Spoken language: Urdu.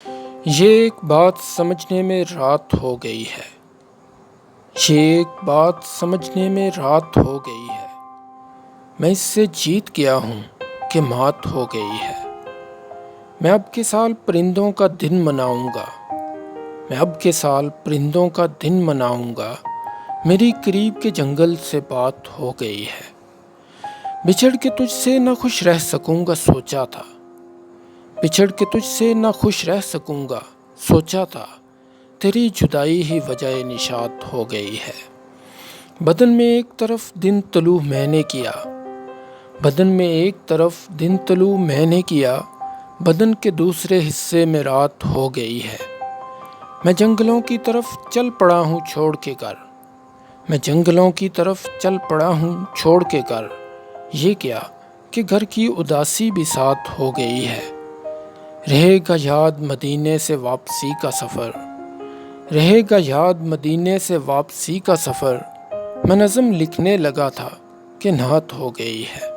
یہ ایک بات سمجھنے میں رات ہو گئی ہے، یہ ایک بات سمجھنے میں رات ہو گئی ہے، میں اس سے جیت گیا ہوں کہ مات ہو گئی ہے۔ میں اب کے سال پرندوں کا دن مناؤں گا، میں اب کے سال پرندوں کا دن مناؤں گا، میری قریب کے جنگل سے بات ہو گئی ہے۔ بچھڑ کے تجھ سے نہ خوش رہ سکوں گا سوچا تھا، بچھڑ کے تجھ سے نہ خوش رہ سکوں گا سوچا تھا، تیری جدائی ہی وجہ نشاط ہو گئی ہے۔ بدن میں ایک طرف دن طلوع میں نے کیا، بدن میں ایک طرف دن طلوع میں نے کیا، بدن کے دوسرے حصے میں رات ہو گئی ہے۔ میں جنگلوں کی طرف چل پڑا ہوں چھوڑ کے گھر، میں جنگلوں کی طرف چل پڑا ہوں چھوڑ کے گھر، یہ کیا کہ گھر کی اداسی بھی ساتھ ہو گئی ہے۔ رہے گا یاد مدینے سے واپسی کا سفر، رہے گا یاد مدینے سے واپسی کا سفر، میں نظم لکھنے لگا تھا کہ نعت ہو گئی ہے۔